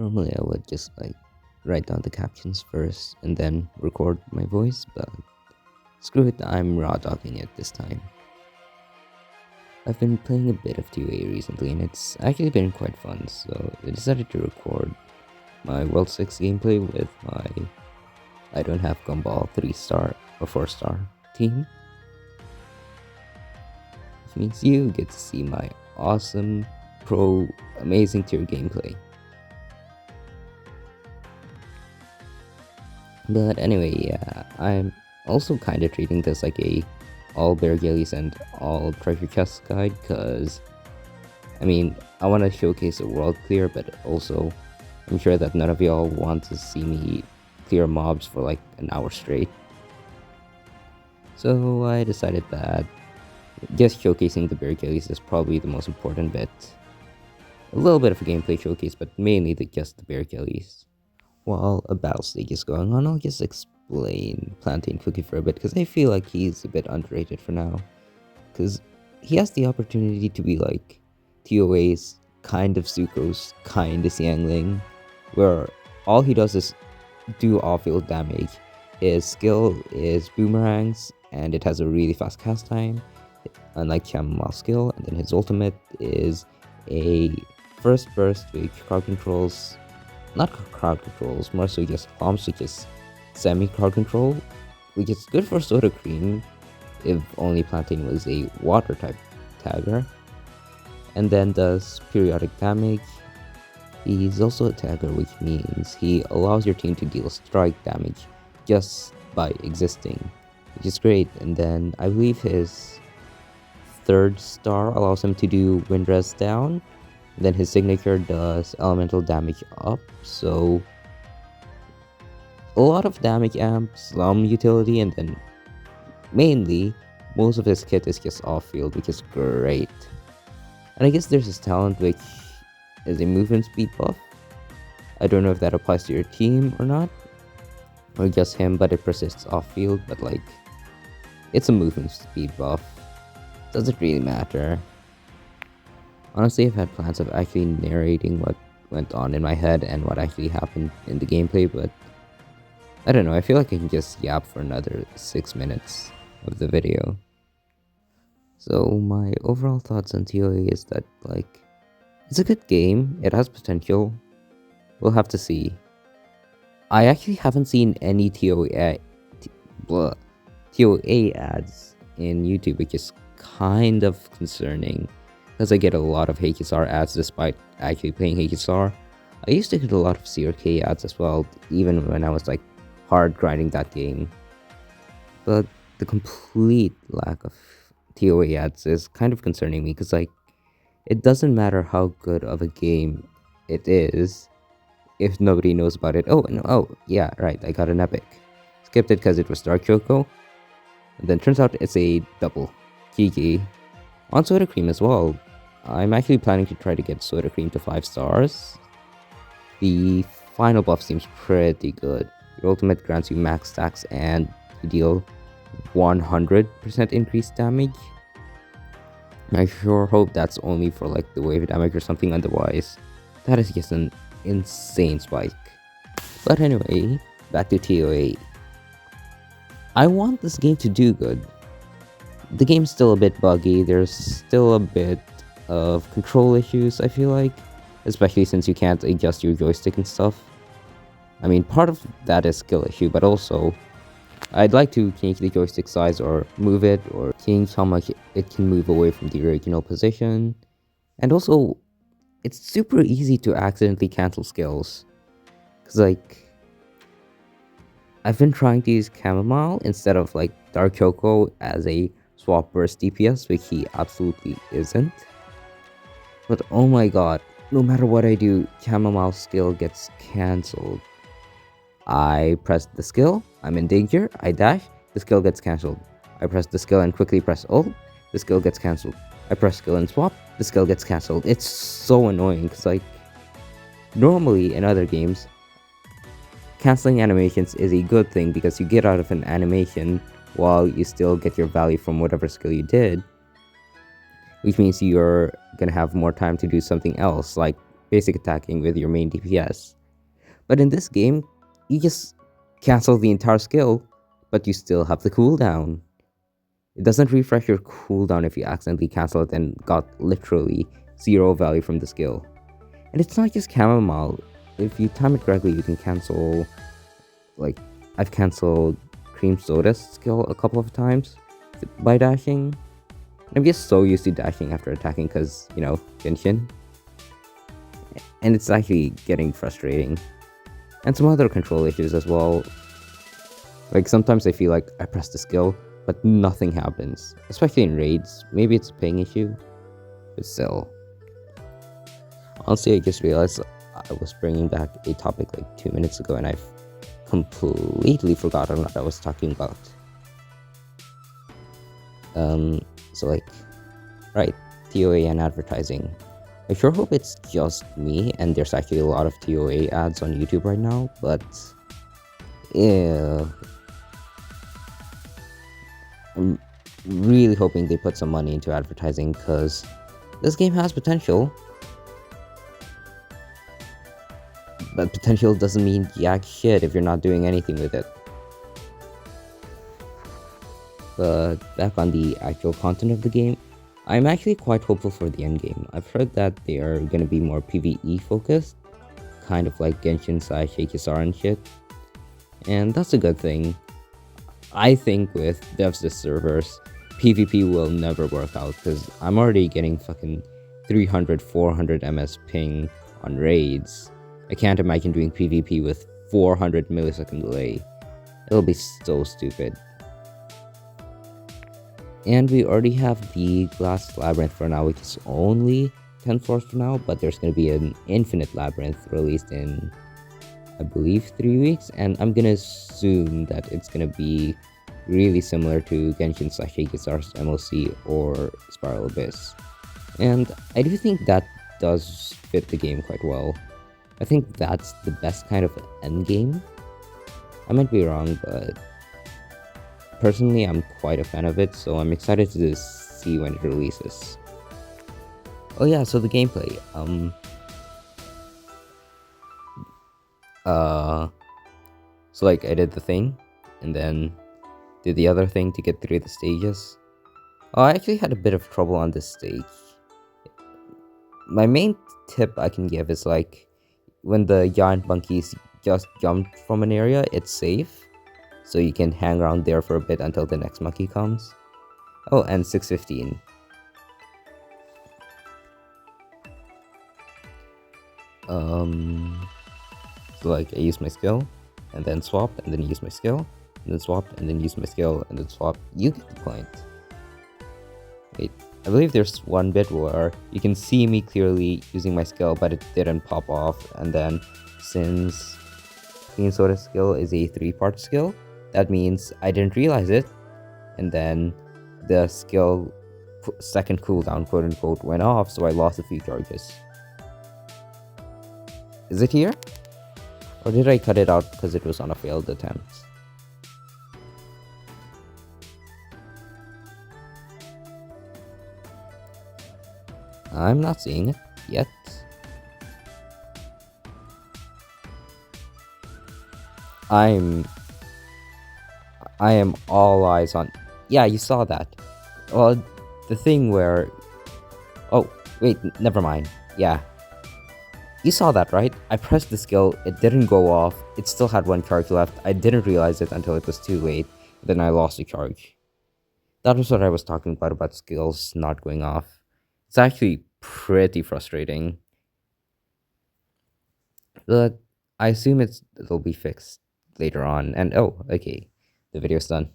Normally I would just write down the captions first and then record my voice, but screw it, I'm raw dogging it this time. I've been playing a bit of 2A recently and it's actually been quite fun, so I decided to record my World 6 gameplay with my I don't have Gumball 3-star or 4-star team. Which means you get to see my awesome, pro, amazing tier gameplay. But anyway, yeah, I'm also kind of treating this like a all bear gillies and all treasure chest guide, because I mean, I want to showcase a world clear, but also I'm sure that none of y'all want to see me clear mobs for like an hour straight. So I decided that just showcasing the bear gillies is probably the most important bit. A little bit of a gameplay showcase, but mainly just the bear gillies. While a battle stage is going on, I'll just explain Plantain quickly for a bit, because I feel like he's a bit underrated for now. Because he has the opportunity to be like TOA's kind of Sucrose, kind of Xiangling, where all he does is do off-field damage. His skill is boomerangs, and it has a really fast cast time, unlike Chamomile skill, and then his ultimate is a first burst which crowd controls, not crowd controls, more so just bombs, which is semi-crowd control, which is good for Soda Cream if only Plantain was a water type tagger, and then does periodic damage. He's also a tagger, which means he allows your team to deal strike damage just by existing, which is great. And then I believe his 3rd star allows him to do wind res down. And then his signature does elemental damage up, so a lot of damage amp, some utility, and then mainly most of his kit is just off-field, which is great. And I guess there's his talent, which is a movement speed buff. I don't know if that applies to your team or not, or just him, but it persists off-field, but like, it's a movement speed buff. Doesn't really matter. Honestly, I've had plans of actually narrating what went on in my head and what actually happened in the gameplay, but I don't know, I feel like I can just yap for another 6 minutes of the video. So my overall thoughts on TOA is that, like, it's a good game, it has potential, we'll have to see. I actually haven't seen any TOA ads in YouTube, which is kind of concerning, because I get a lot of HSR ads despite actually playing HSR. I used to get a lot of CRK ads as well, even when I was like hard grinding that game. But the complete lack of TOA ads is kind of concerning me, because like, it doesn't matter how good of a game it is if nobody knows about it. Oh yeah, right, I got an epic. Skipped it because it was Dark Choco, and then turns out it's a double. GG. On Soda Cream as well, I'm actually planning to try to get Soda Cream to 5 stars. The final buff seems pretty good. Your ultimate grants you max stacks and you deal 100% increased damage. I sure hope that's only for like the wave damage or something, otherwise that is just an insane spike. But anyway, back to TOA. I want this game to do good. The game's still a bit buggy, there's still a bit of control issues, I feel like, especially since you can't adjust your joystick and stuff. I mean, part of that is skill issue, but also I'd like to change the joystick size or move it, or change how much it can move away from the original position. And also, it's super easy to accidentally cancel skills, because like, I've been trying to use Chamomile instead of like Dark Choco as a swap burst DPS, which he absolutely isn't. But oh my god, no matter what I do, Chamomile skill gets cancelled. I press the skill, I'm in danger, I dash, the skill gets cancelled. I press the skill and quickly press ult, the skill gets cancelled. I press skill and swap, the skill gets cancelled. It's so annoying, because like, normally in other games, cancelling animations is a good thing because you get out of an animation while you still get your value from whatever skill you did, which means you're gonna have more time to do something else, like basic attacking with your main DPS. But in this game, you just cancel the entire skill, but you still have the cooldown. It doesn't refresh your cooldown if you accidentally cancel it and got literally zero value from the skill. And it's not just chamomile. If you time it correctly, you can cancel, like, I've canceled cream soda's skill a couple of times by dashing. I'm just so used to dashing after attacking because, Genshin. And it's actually getting frustrating. And some other control issues as well. Like, sometimes I feel like I press the skill, but nothing happens. Especially in raids. Maybe it's a ping issue, but still. Honestly, I just realized I was bringing back a topic like 2 minutes ago and I've completely forgotten what I was talking about. So like, right, TOA and advertising. I sure hope it's just me and there's actually a lot of TOA ads on YouTube right now, but yeah, I'm really hoping they put some money into advertising because this game has potential. But potential doesn't mean jack shit if you're not doing anything with it. But back on the actual content of the game, I'm actually quite hopeful for the endgame. I've heard that they are going to be more PvE focused, kind of like Genshin slash HSR and shit. And that's a good thing. I think with devs this servers, PvP will never work out because I'm already getting fucking 300, 400 ms ping on raids. I can't imagine doing PvP with 400 millisecond delay. It'll be so stupid. And we already have the Glass Labyrinth for now, which is only 10 floors for now, but there's going to be an Infinite Labyrinth released in, I believe, 3 weeks, and I'm going to assume that it's going to be really similar to Genshin slash HSR's MOC or Spiral Abyss. And I do think that does fit the game quite well. I think that's the best kind of endgame. I might be wrong, but personally I'm quite a fan of it, so I'm excited to see when it releases. Oh yeah, so the gameplay. So like I did the thing, and then did the other thing to get through the stages. Oh, I actually had a bit of trouble on this stage. My main tip I can give is like, when the giant monkeys just jumped from an area, it's safe. So you can hang around there for a bit until the next monkey comes. Oh, and 615. So like I use my skill, and then swap, and then use my skill, and then swap, and then use my skill, and then swap. You get the point. Wait, I believe there's one bit where you can see me clearly using my skill, but it didn't pop off. And then since Clean Soda skill is a 3-part skill, that means I didn't realize it. And then the skill second cooldown, quote unquote, went off, so I lost a few charges. Is it here? Or did I cut it out because it was on a failed attempt? I'm not seeing it yet. I am all eyes on... Yeah, you saw that. Well, the thing where... Oh, wait, never mind. Yeah. You saw that, right? I pressed the skill, it didn't go off, it still had 1 charge left. I didn't realize it until it was too late. Then I lost a charge. That was what I was talking about skills not going off. It's actually pretty frustrating. But I assume it'll be fixed later on. And oh, okay. The video's done.